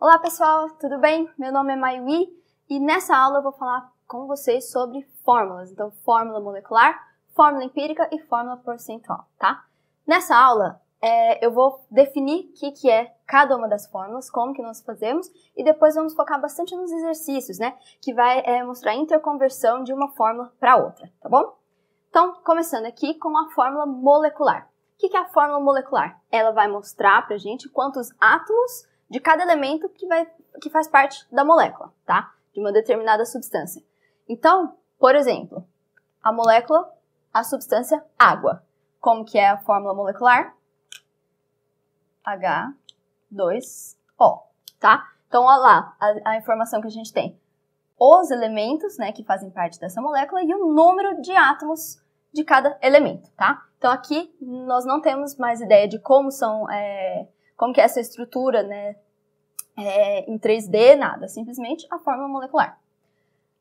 Olá pessoal, tudo bem? Meu nome é Mayui e nessa aula eu vou falar com vocês sobre fórmulas. Então, fórmula molecular, fórmula empírica e fórmula percentual, tá? Nessa aula eu vou definir o que é cada uma das fórmulas, como que nós fazemos e depois vamos focar bastante nos exercícios, né? Que vai mostrar a interconversão de uma fórmula para outra, tá bom? Então, começando aqui com a fórmula molecular. O que é a fórmula molecular? Ela vai mostrar pra gente quantos átomos de cada elemento que faz parte da molécula, tá? De uma determinada substância. Então, por exemplo, a molécula, a substância água. Como que é a fórmula molecular? H2O, tá? Então, olha lá a informação que a gente tem. Os elementos, né, que fazem parte dessa molécula e o número de átomos de cada elemento, tá? Então, aqui nós não temos mais ideia de como que é essa estrutura, né, em 3D, nada, simplesmente a fórmula molecular.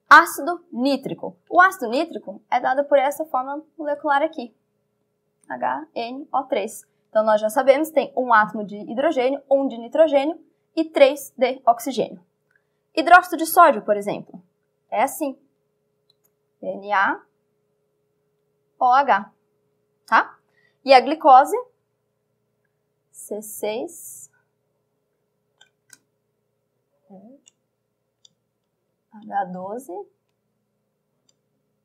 Ácido nítrico. O ácido nítrico é dado por essa fórmula molecular aqui, HNO3. Então, nós já sabemos, tem um átomo de hidrogênio, um de nitrogênio e 3 de oxigênio. Hidróxido de sódio, por exemplo, é assim, NaOH, tá? E a glicose, C6,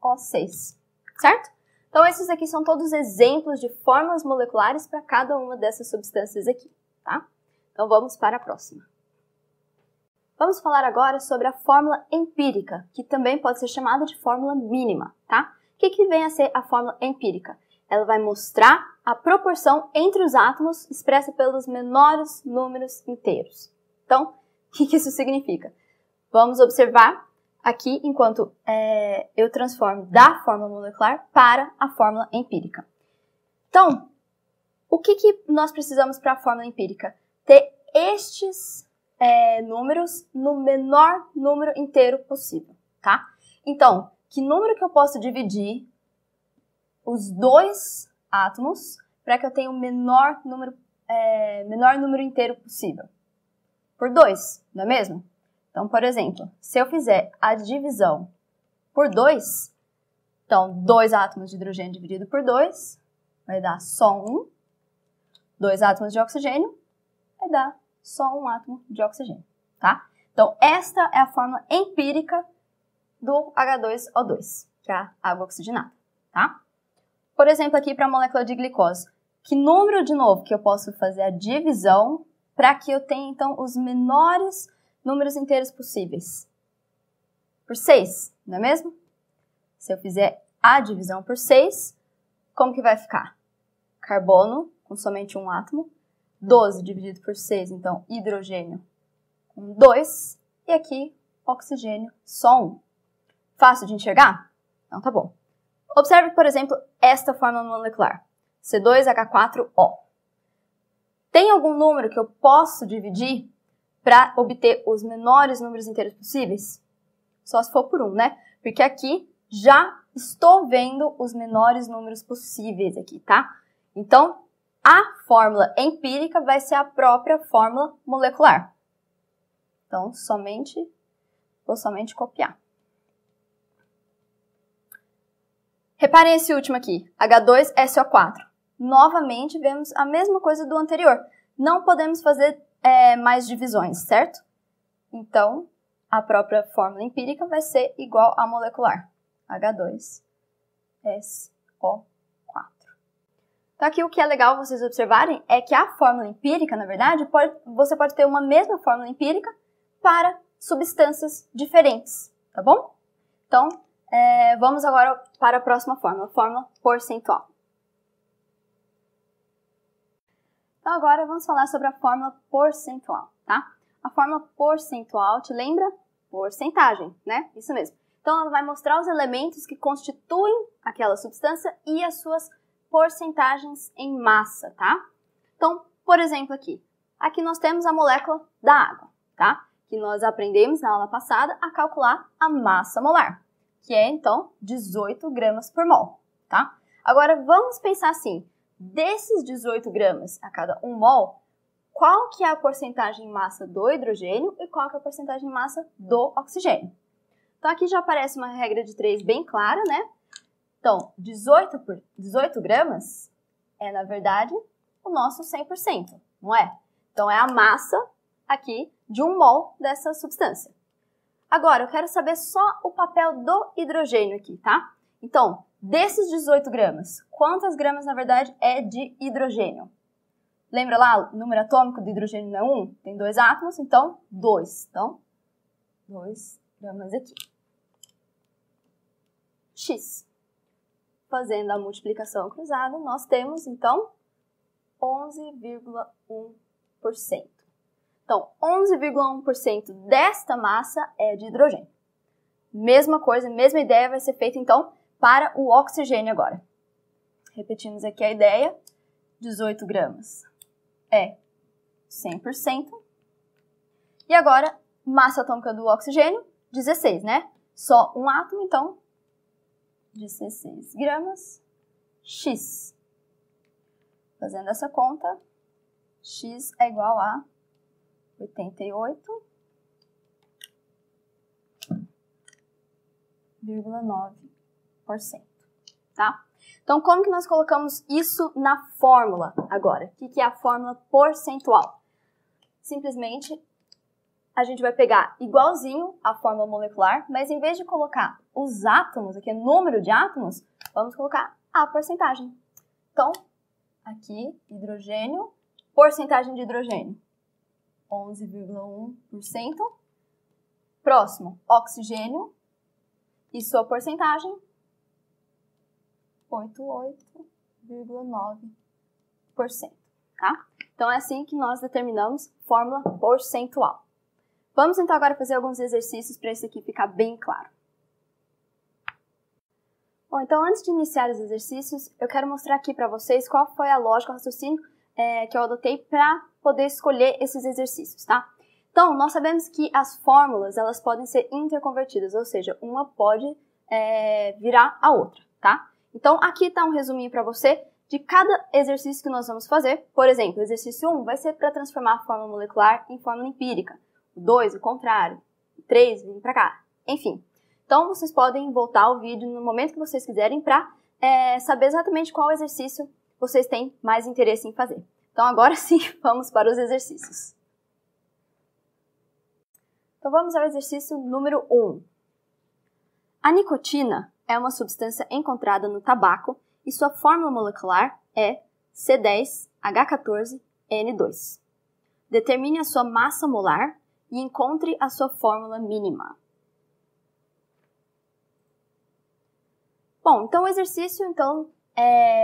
H12O6, certo? Então, esses aqui são todos exemplos de fórmulas moleculares para cada uma dessas substâncias aqui, tá? Então, vamos para a próxima. Vamos falar agora sobre a fórmula empírica, que também pode ser chamada de fórmula mínima, tá? O que vem a ser a fórmula empírica? Ela vai mostrar a proporção entre os átomos expressa pelos menores números inteiros. Então, o que isso significa? Vamos observar aqui enquanto eu transformo da fórmula molecular para a fórmula empírica. Então, o que nós precisamos para a fórmula empírica? Ter estes números no menor número inteiro possível, tá? Então, que número que eu posso dividir os dois átomos para que eu tenha o menor número inteiro possível? Por 2, não é mesmo? Então, por exemplo, se eu fizer a divisão por 2, então, 2 átomos de hidrogênio dividido por 2 vai dar só 1. 2 átomos de oxigênio vai dar só um átomo de oxigênio, tá? Então, esta é a fórmula empírica do H2O2, que é a água oxigenada, tá? Por exemplo, aqui para a molécula de glicose, que número, de novo, que eu posso fazer a divisão para que eu tenha, então, os menores números inteiros possíveis? Por 6, não é mesmo? Se eu fizer a divisão por 6, como que vai ficar? Carbono, com somente um átomo. 12 dividido por 6, então, hidrogênio com 2. E aqui, oxigênio, só 1. Fácil de enxergar? Então, tá bom. Observe, por exemplo, esta fórmula molecular. C2H4O. Tem algum número que eu posso dividir para obter os menores números inteiros possíveis? Só se for por 1, né? Porque aqui já estou vendo os menores números possíveis aqui, tá? Então, a fórmula empírica vai ser a própria fórmula molecular. Então, vou somente copiar. Reparem esse último aqui, H2SO4. Novamente, vemos a mesma coisa do anterior. Não podemos fazer mais divisões, certo? Então, a própria fórmula empírica vai ser igual à molecular. H2SO4. Então, aqui o que é legal vocês observarem é que a fórmula empírica, na verdade, você pode ter uma mesma fórmula empírica para substâncias diferentes, tá bom? Então, vamos agora para a próxima fórmula, fórmula percentual. Então, agora vamos falar sobre a fórmula percentual, tá? A fórmula percentual te lembra? Porcentagem, né? Isso mesmo. Então, ela vai mostrar os elementos que constituem aquela substância e as suas porcentagens em massa, tá? Então, por exemplo, aqui nós temos a molécula da água, tá? Que nós aprendemos na aula passada a calcular a massa molar, que é, então, 18 gramas por mol, tá? Agora, vamos pensar assim, desses 18 gramas a cada 1 mol, qual que é a porcentagem em massa do hidrogênio e qual que é a porcentagem em massa do oxigênio. Então, aqui já aparece uma regra de 3 bem clara, né? Então, 18 gramas é, na verdade, o nosso 100%, não é? Então, é a massa aqui de 1 mol dessa substância. Agora, eu quero saber só o papel do hidrogênio aqui, tá? Então, desses 18 gramas, quantas gramas, na verdade, é de hidrogênio? Lembra lá, o número atômico do hidrogênio não é 1? Tem 2 átomos, então 2. Então, 2 gramas aqui. X. Fazendo a multiplicação cruzada, nós temos, então, 11,1%. Então, 11,1% desta massa é de hidrogênio. Mesma coisa, mesma ideia vai ser feita, então, para o oxigênio agora. Repetimos aqui a ideia. 18 gramas é 100%. E agora, massa atômica do oxigênio, 16, né? Só um átomo, então, 16 gramas, X. Fazendo essa conta, X é igual a 88,9%, tá? Então, como que nós colocamos isso na fórmula agora? O que é a fórmula percentual? Simplesmente, a gente vai pegar igualzinho a fórmula molecular, mas em vez de colocar os átomos, aqui é número de átomos, vamos colocar a porcentagem. Então, aqui, hidrogênio, porcentagem de hidrogênio, 11,1%. Próximo, oxigênio, e sua porcentagem, 88,9%, tá? Então, é assim que nós determinamos fórmula percentual. Vamos então agora fazer alguns exercícios para isso aqui ficar bem claro. Bom, então antes de iniciar os exercícios, eu quero mostrar aqui para vocês qual foi a lógica, o raciocínio que eu adotei para poder escolher esses exercícios, tá? Então, nós sabemos que as fórmulas, elas podem ser interconvertidas, ou seja, uma pode virar a outra, tá? Então, aqui está um resuminho para você de cada exercício que nós vamos fazer. Por exemplo, o exercício 1 vai ser para transformar a fórmula molecular em fórmula empírica. O 2, o contrário. O 3, vir para cá. Enfim. Então, vocês podem voltar ao vídeo no momento que vocês quiserem para saber exatamente qual exercício vocês têm mais interesse em fazer. Então, agora sim, vamos para os exercícios. Então, vamos ao exercício número 1. A nicotina é uma substância encontrada no tabaco e sua fórmula molecular é C10H14N2. Determine a sua massa molar e encontre a sua fórmula mínima. Bom, então o exercício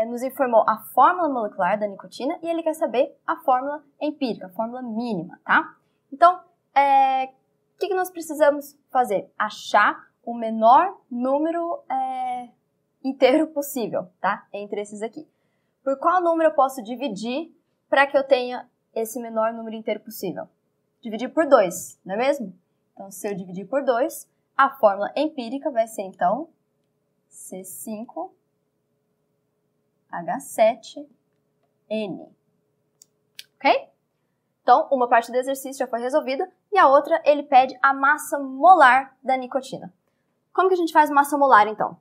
nos informou a fórmula molecular da nicotina e ele quer saber a fórmula empírica, a fórmula mínima, tá? Então, o que nós precisamos fazer? Achar o menor número inteiro possível, tá? Entre esses aqui. Por qual número eu posso dividir para que eu tenha esse menor número inteiro possível? Dividir por 2, não é mesmo? Então, se eu dividir por 2, a fórmula empírica vai ser, então, C5H7N. Ok? Então, uma parte do exercício já foi resolvida e a outra, ele pede a massa molar da nicotina. Como que a gente faz massa molar, então?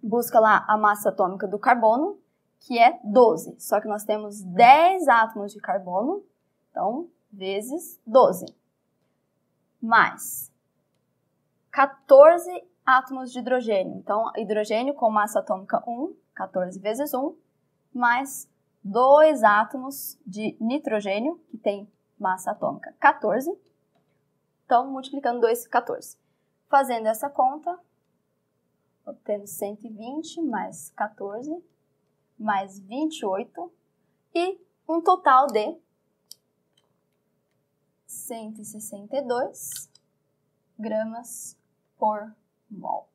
Busca lá a massa atômica do carbono, que é 12. Só que nós temos 10 átomos de carbono, então, vezes 12. Mais 14 átomos de hidrogênio. Então, hidrogênio com massa atômica 1, 14 vezes 1, mais 2 átomos de nitrogênio, que tem massa atômica 14. Então, multiplicando 2, 14. Fazendo essa conta, obtendo 120 mais 14, mais 28, e um total de 162 gramas por mol.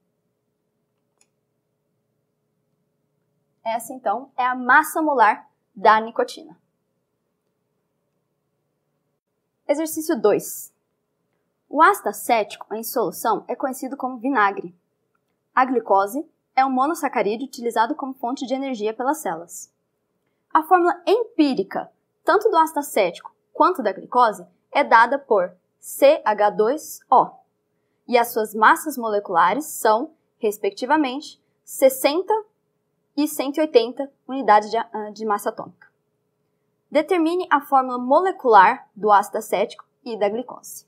Essa, então, é a massa molar da nicotina. Exercício 2. O ácido acético em solução é conhecido como vinagre. A glicose é um monossacarídeo utilizado como fonte de energia pelas células. A fórmula empírica, tanto do ácido acético quanto da glicose é dada por CH2O. E as suas massas moleculares são, respectivamente, 60 e 180 unidades de massa atômica. Determine a fórmula molecular do ácido acético e da glicose.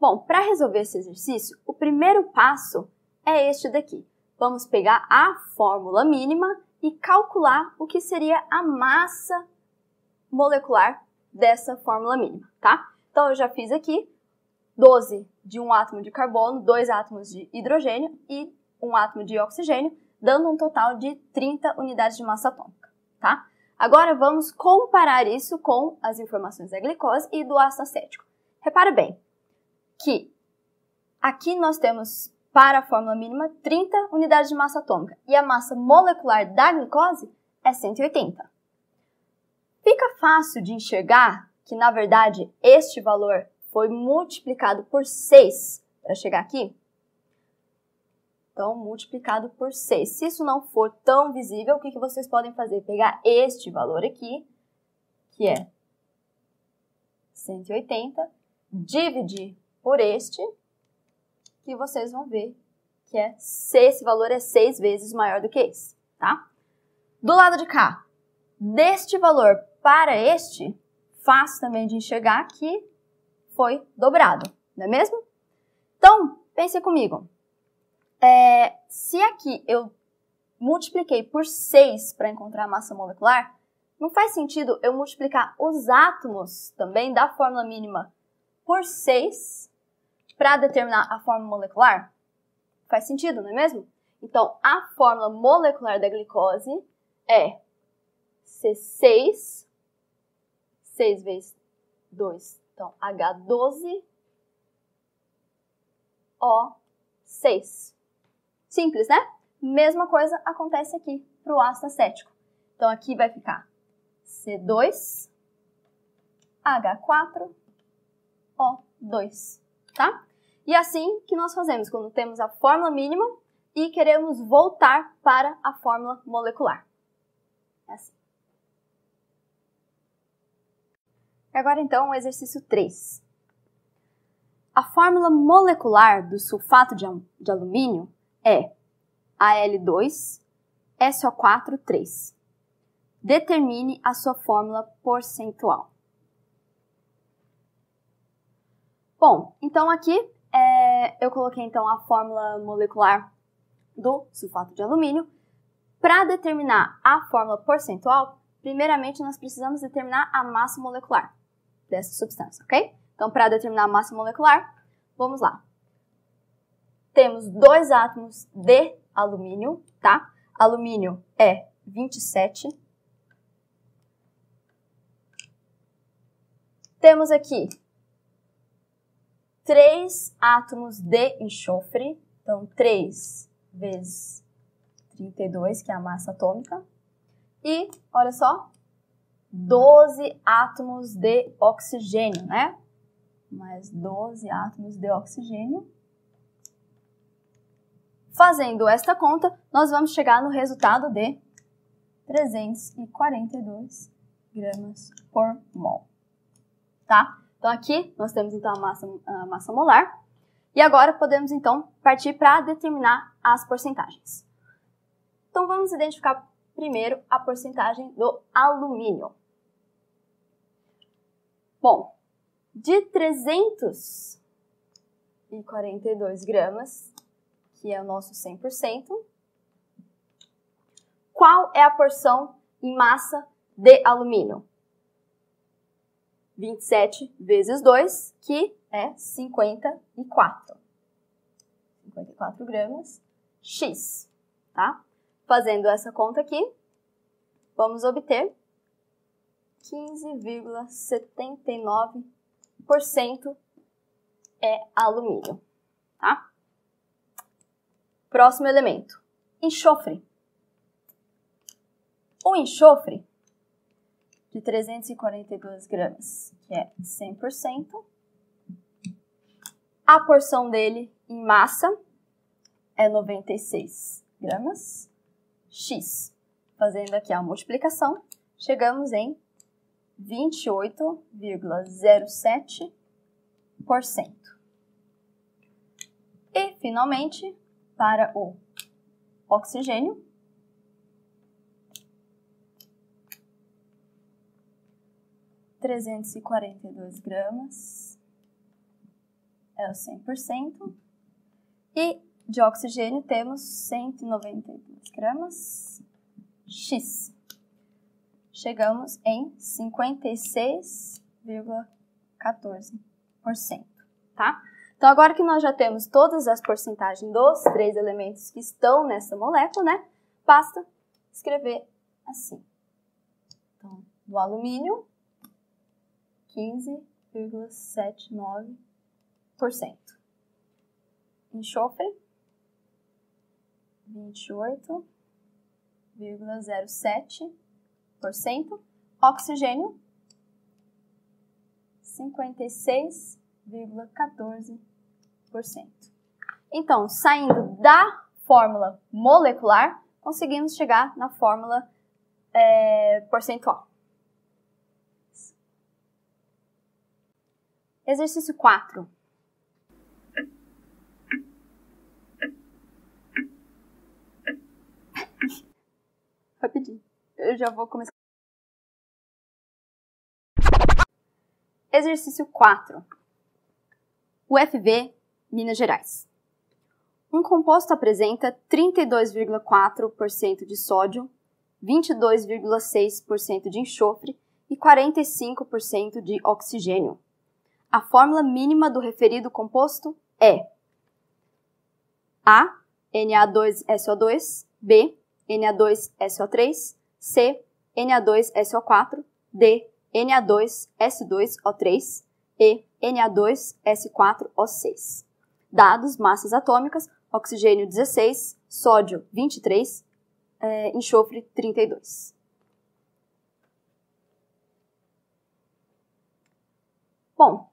Bom, para resolver esse exercício, o primeiro passo é este daqui. Vamos pegar a fórmula mínima e calcular o que seria a massa molecular dessa fórmula mínima, tá? Então, eu já fiz aqui 12 de um átomo de carbono, 2 átomos de hidrogênio e 1 átomo de oxigênio, dando um total de 30 unidades de massa atômica, tá? Agora, vamos comparar isso com as informações da glicose e do ácido acético. Repara bem que aqui nós temos, para a fórmula mínima, 30 unidades de massa atômica e a massa molecular da glicose é 180. Fica fácil de enxergar que, na verdade, este valor foi multiplicado por 6 para chegar aqui? Então, multiplicado por 6. Se isso não for tão visível, o que vocês podem fazer? Pegar este valor aqui, que é 180, dividir por este, que vocês vão ver que esse valor é 6 vezes maior do que esse, tá? Do lado de cá, deste valor para este, fácil também de enxergar que foi dobrado, não é mesmo? Então, pense comigo. Se aqui eu multipliquei por 6 para encontrar a massa molecular, não faz sentido eu multiplicar os átomos também da fórmula mínima por 6 para determinar a fórmula molecular? Faz sentido, não é mesmo? Então, a fórmula molecular da glicose é C6, 6 vezes 2, então H12O6. Simples, né? Mesma coisa acontece aqui para o ácido acético. Então, aqui vai ficar C2H4O2, tá? E assim que nós fazemos quando temos a fórmula mínima e queremos voltar para a fórmula molecular. É assim. Agora, então, o exercício 3. A fórmula molecular do sulfato de alumínio é Al2SO4 3. Determine a sua fórmula percentual. Bom, então aqui eu coloquei então a fórmula molecular do sulfato de alumínio. Para determinar a fórmula percentual, primeiramente nós precisamos determinar a massa molecular dessa substância, ok? Então, para determinar a massa molecular, vamos lá. Temos 2 átomos de alumínio, tá? Alumínio é 27. Temos aqui 3 átomos de enxofre, então 3 vezes 32, que é a massa atômica. E, olha só, 12 átomos de oxigênio, né? Mais 12 átomos de oxigênio. Fazendo esta conta, nós vamos chegar no resultado de 342 gramas por mol, tá? Então, aqui nós temos então a massa molar. E agora podemos então partir para determinar as porcentagens. Então, vamos identificar primeiro a porcentagem do alumínio. Bom, de 342 gramas, que é o nosso 100%, qual é a porção em massa de alumínio? 27 vezes 2, que é 54. 54 gramas X, tá? Fazendo essa conta aqui, vamos obter 15,79% é alumínio, tá? Próximo elemento, enxofre. O enxofre, de 342 gramas, que é 100%, a porção dele em massa é 96 gramas X. fazendo aqui a multiplicação, chegamos em 28,07%. E, finalmente, para o oxigênio, (342 gramas) é o 100%. E de oxigênio temos 192 gramas X. Chegamos em 56,14%, tá? Então, agora que nós já temos todas as porcentagens dos 3 elementos que estão nessa molécula, né? Basta escrever assim. Então, do alumínio, 15,79%. Enxofre, 28,07%. Oxigênio, 56,14%. Então, saindo da fórmula molecular, conseguimos chegar na fórmula percentual. Exercício 4. Rapidinho, eu já vou começar. Exercício 4. UFV, Minas Gerais. Um composto apresenta 32,4% de sódio, 22,6% de enxofre e 45% de oxigênio. A fórmula mínima do referido composto é A, Na2SO2, B, Na2SO3, C, Na2SO4, D, Na2S2O3 e Na2S4O6. Dados: massas atômicas, oxigênio 16, sódio 23, enxofre 32. Bom,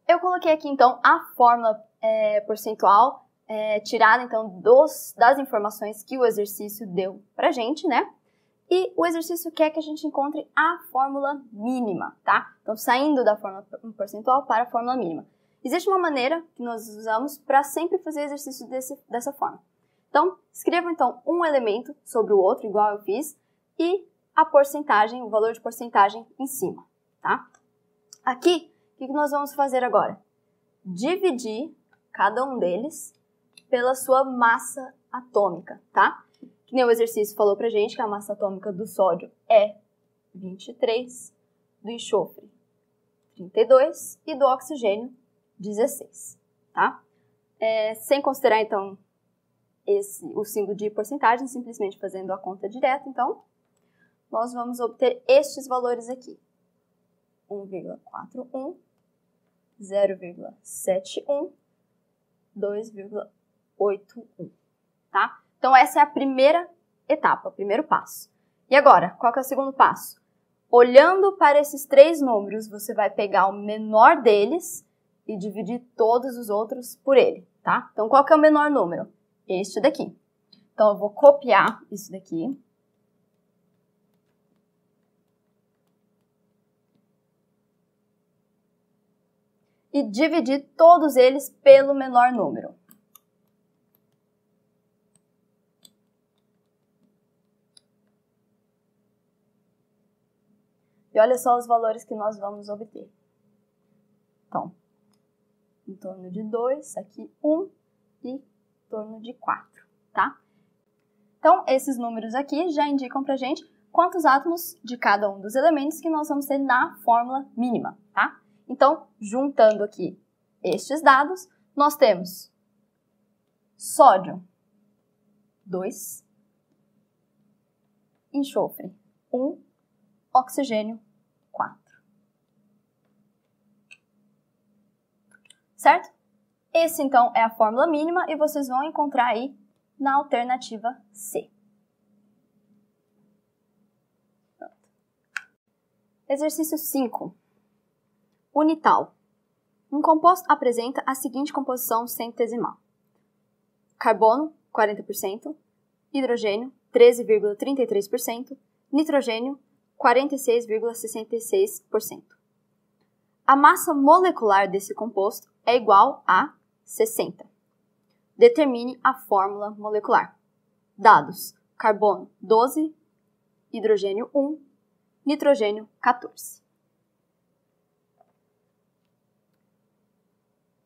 eu coloquei aqui então a fórmula percentual tirada então das informações que o exercício deu pra gente, né? E o exercício quer que a gente encontre a fórmula mínima, tá? Então, saindo da fórmula percentual para a fórmula mínima. Existe uma maneira que nós usamos para sempre fazer exercício dessa forma. Então, escreva então um elemento sobre o outro, igual eu fiz, e a porcentagem, o valor de porcentagem em cima, tá? Aqui, o que nós vamos fazer agora? Dividir cada um deles pela sua massa atômica, tá? Que nem o exercício falou pra gente que a massa atômica do sódio é 23, do enxofre 32 e do oxigênio 16, tá? Sem considerar, então, o símbolo de porcentagem, simplesmente fazendo a conta direta, então, nós vamos obter estes valores aqui. 1,41, 0,71, 2,81, tá? Então, essa é a primeira etapa, o primeiro passo. E agora, qual que é o segundo passo? Olhando para esses 3 números, você vai pegar o menor deles e dividir todos os outros por ele, tá? Então, qual que é o menor número? Este daqui. Então, eu vou copiar isso daqui. E dividir todos eles pelo menor número. E olha só os valores que nós vamos obter. Então, em torno de 2, aqui 1 e em torno de 4, tá? Então, esses números aqui já indicam pra gente quantos átomos de cada um dos elementos que nós vamos ter na fórmula mínima, tá? Então, juntando aqui estes dados, nós temos sódio 2, enxofre 1, oxigênio 4. Certo? Esse, então, é a fórmula mínima e vocês vão encontrar aí na alternativa C. Pronto. Exercício 5. Unital. Um composto apresenta a seguinte composição centesimal. Carbono, 40%, hidrogênio, 13,33%, nitrogênio, 46,66%. A massa molecular desse composto é igual a 60. Determine a fórmula molecular. Dados: carbono 12, hidrogênio 1, nitrogênio 14.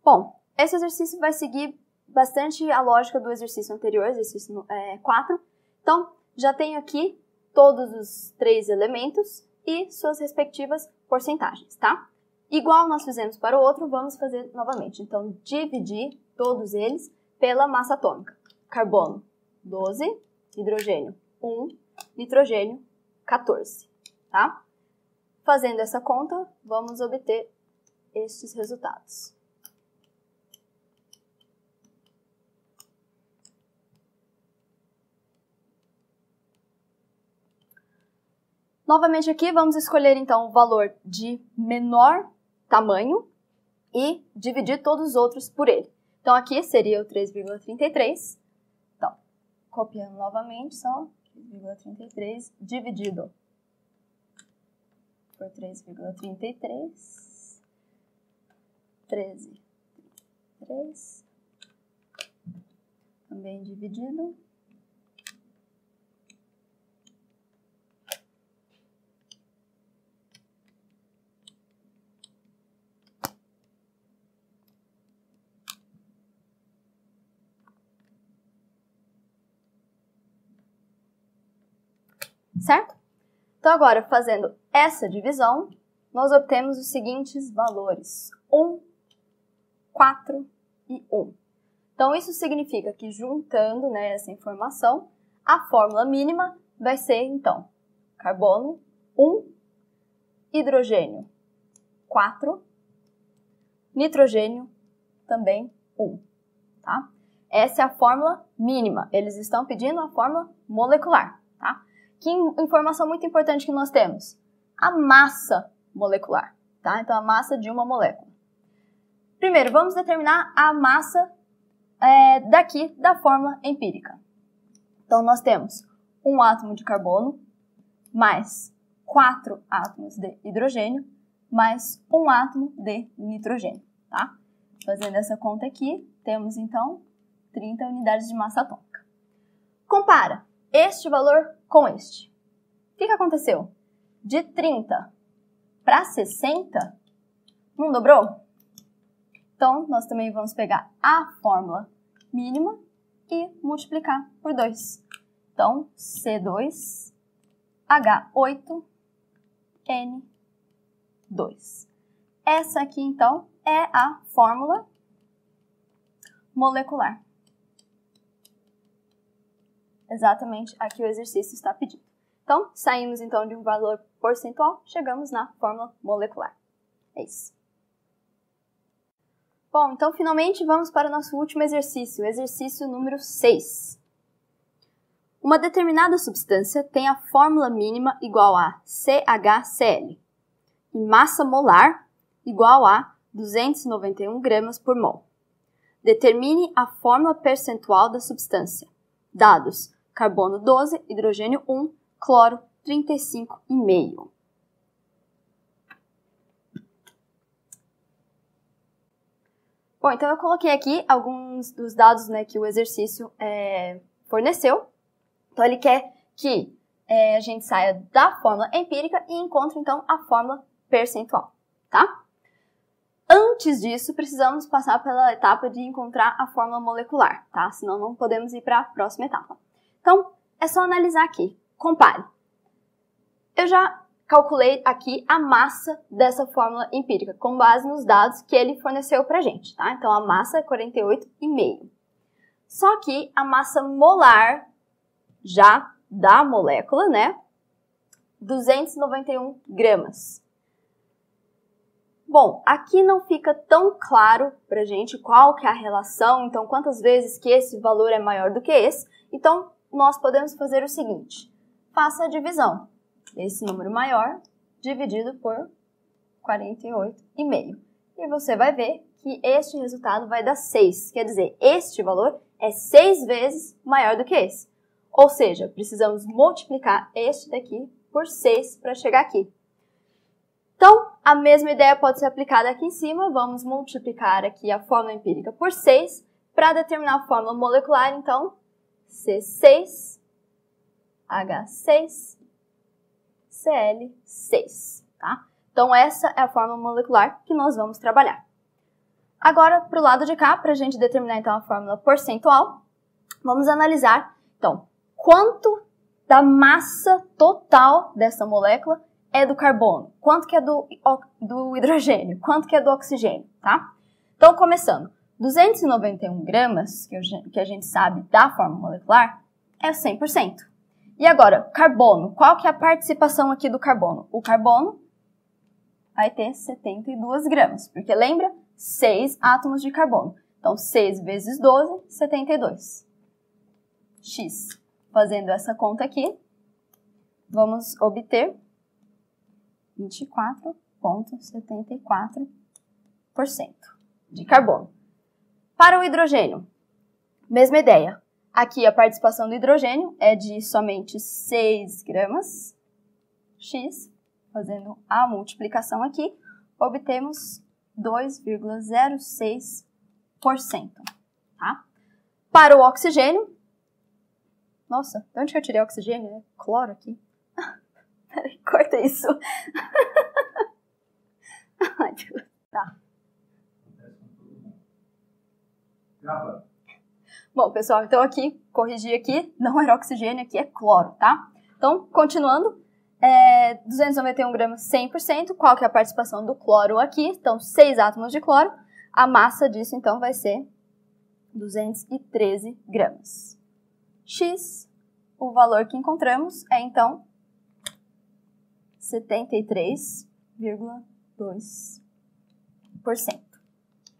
Bom, esse exercício vai seguir bastante a lógica do exercício anterior, exercício 4. Então, já tenho aqui todos os 3 elementos e suas respectivas porcentagens, tá? Igual nós fizemos para o outro, vamos fazer novamente. Então, dividir todos eles pela massa atômica. Carbono 12, hidrogênio 1, nitrogênio 14, tá? Fazendo essa conta, vamos obter estes resultados. Novamente aqui, vamos escolher então o valor de menor tamanho e dividir todos os outros por ele. Então aqui seria o 3,33. Então, copiando novamente, só 3,33 dividido por 3,33. 13,3. Também dividido. Certo? Então, agora, fazendo essa divisão, nós obtemos os seguintes valores: 1, 4 e 1. Então, isso significa que, juntando, né, essa informação, a fórmula mínima vai ser, então, carbono 1, hidrogênio 4, nitrogênio também 1. Tá? Essa é a fórmula mínima. Eles estão pedindo a fórmula molecular. Tá? Que informação muito importante que nós temos? A massa molecular, tá? Então, a massa de uma molécula. Primeiro, vamos determinar a massa daqui da fórmula empírica. Então, nós temos um átomo de carbono, mais 4 átomos de hidrogênio, mais um átomo de nitrogênio, tá? Fazendo essa conta aqui, temos, então, 30 unidades de massa atômica. Compara este valor com este. O que aconteceu? De 30 para 60, não dobrou? Então, nós também vamos pegar a fórmula mínima e multiplicar por 2. Então, C2H8N2. Essa aqui, então, é a fórmula molecular. Exatamente a que o exercício está pedindo. Então, saímos então de um valor percentual, chegamos na fórmula molecular. É isso. Bom, então finalmente vamos para o nosso último exercício, o exercício número 6. Uma determinada substância tem a fórmula mínima igual a CHCl e massa molar igual a 291 gramas por mol. Determine a fórmula percentual da substância. Dados: carbono 12, hidrogênio 1, cloro 35,5. Bom, então eu coloquei aqui alguns dos dados, né, que o exercício forneceu. Então ele quer que a gente saia da fórmula empírica e encontre então a fórmula percentual, tá? Antes disso, precisamos passar pela etapa de encontrar a fórmula molecular, tá? Senão não podemos ir para a próxima etapa. Então, é só analisar aqui. Compare. Eu já calculei aqui a massa dessa fórmula empírica, com base nos dados que ele forneceu pra gente, tá? Então, a massa é 48,5. Só que a massa molar já da molécula, né? 291 gramas. Bom, aqui não fica tão claro pra gente qual que é a relação, então quantas vezes que esse valor é maior do que esse. Então, nós podemos fazer o seguinte: faça a divisão. Esse número maior dividido por 48,5. E você vai ver que este resultado vai dar 6. Quer dizer, este valor é 6 vezes maior do que esse. Ou seja, precisamos multiplicar este daqui por 6 para chegar aqui. Então, a mesma ideia pode ser aplicada aqui em cima. Vamos multiplicar aqui a fórmula empírica por 6 para determinar a fórmula molecular. Então, C6H6 Cl6, tá? Então, essa é a fórmula molecular que nós vamos trabalhar. Agora, para o lado de cá, para a gente determinar então a fórmula percentual, vamos analisar, então, quanto da massa total dessa molécula é do carbono, quanto que é do hidrogênio, quanto que é do oxigênio, tá? Então, começando, 291 gramas, que a gente sabe da fórmula molecular, é 100%. E agora, carbono, qual que é a participação aqui do carbono? O carbono vai ter 72 gramas, porque lembra? 6 átomos de carbono. Então, 6 vezes 12, 72. X. Fazendo essa conta aqui, vamos obter 24,74% de carbono. Para o hidrogênio, mesma ideia. Aqui a participação do hidrogênio é de somente 6 gramas. X, fazendo a multiplicação aqui, obtemos 2,06%. Tá? Para o oxigênio, nossa, de onde que eu tirei o oxigênio? É cloro aqui. Peraí, corta isso. Ai, Deus. Tá. Grava. Bom, pessoal, então aqui, corrigi aqui, não era oxigênio, aqui é cloro, tá? Então, continuando, 291 gramas, 100%, qual que é a participação do cloro aqui? Então, 6 átomos de cloro, a massa disso, então, vai ser 213 gramas. X, o valor que encontramos é, então, 73,2%,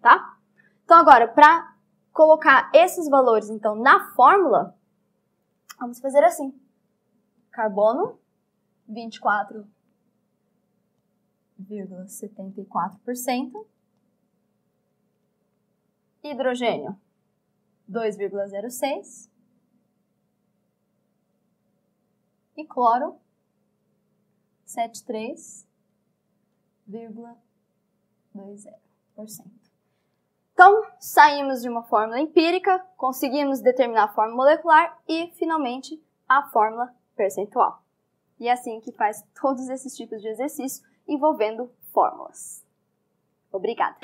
tá? Então, agora, para colocar esses valores, então, na fórmula, vamos fazer assim. Carbono, 24,74%. Hidrogênio, 2,06%. E cloro, 73,20%. Então, saímos de uma fórmula empírica, conseguimos determinar a fórmula molecular e, finalmente, a fórmula percentual. E é assim que faz todos esses tipos de exercício envolvendo fórmulas. Obrigada!